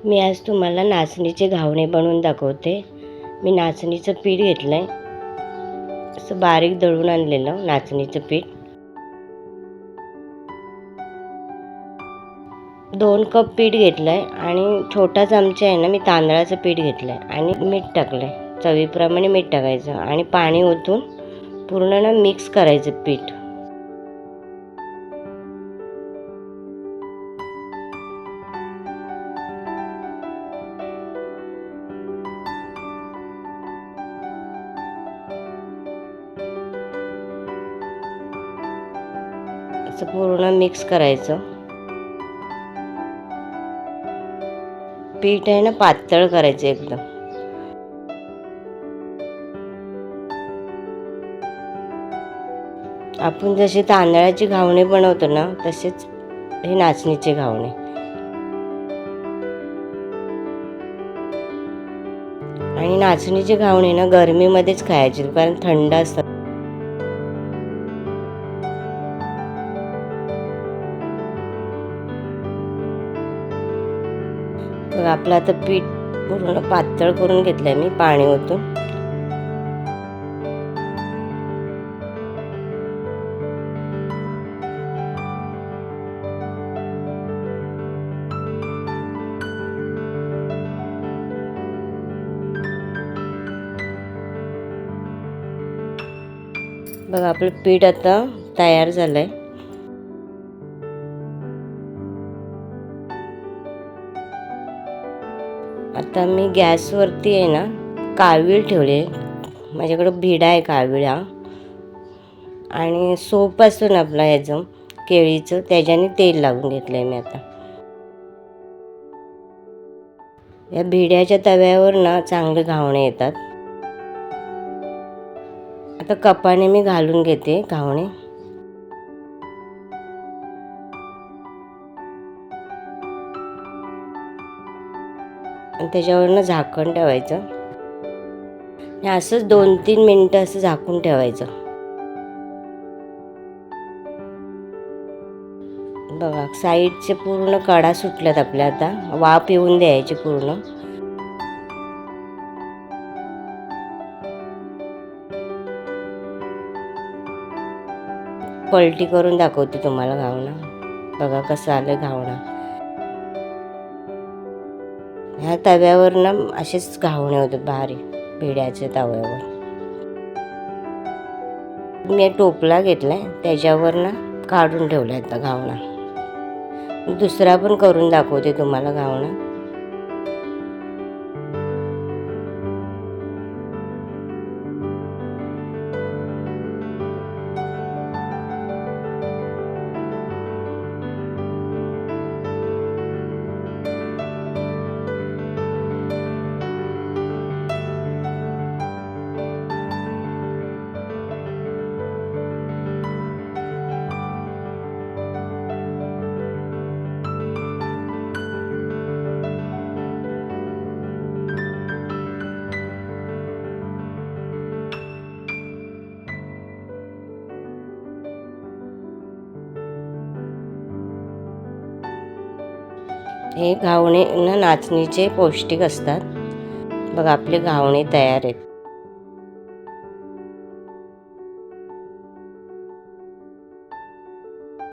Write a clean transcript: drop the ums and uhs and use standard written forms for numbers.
मी आज तुम्हाला नाचणीचे घावणे बनवून दाखवते. मी नाचणीचं पीठ घेतलं आहे, असं बारीक दळून आणलेलं नाचणीचं पीठ. 2 कप पीठ घेतलं आहे आणि छोटा चमचा आहे ना मी तांदळाचं पीठ घेतलं आहे आणि मीठ टाकलं आहे. चवीप्रमाणे मीठ टाकायचं आणि पाणी ओतून पूर्ण ना मिक्स करायचं पीठ. असं पूर्ण मिक्स करायचं. पीठ आहे ना पातळ करायचं एकदम. आपण जसे तांदळाचे घावणे बनवतो ना तसेच हे नाचणीचे घावणे. आणि नाचणीचे घावणे ना गरमीमध्येच खायचे कारण थंड असतात. बघा आपलं आता पीठ पूर्ण पातळ करून घेतलंय मी पाणी ओतून. बघा आपलं पीठ आता तयार झालंय. आता मी गॅसवरती आहे ना कावीळ ठेवले. माझ्याकडं भिडा आहे काविळा आणि सोप असतो ना आपला ह्याचं केळीचं, त्याच्याने तेल लावून घेतलं आहे मी. आता या भिड्याच्या तव्यावर ना चांगले घावणे येतात. आता कपाने मी घालून घेते घावणे. आणि त्याच्यावरनं झाकण ठेवायचं आणि असंच 2-3 मिनटं असं झाकून ठेवायचं. बघा साईडचे पूर्ण कडा सुटल्यात आपल्या. आता वाफ येऊन द्यायची पूर्ण. पलटी करून दाखवते तुम्हाला घावणा. बघा कसं आलं घावणा. ह्या तव्यावर ना असेच घावणे होते भारी भिड्याच्या तव्यावर. मी टोपला घेतलाय त्याच्यावर ना काढून ठेवलाय आता घावणा. दुसरा पण करून दाखवते तुम्हाला घावणा. हे घावणे ना नाचणीचे पौष्टिक असतात. बघा आपले घावणे तयार आहेत.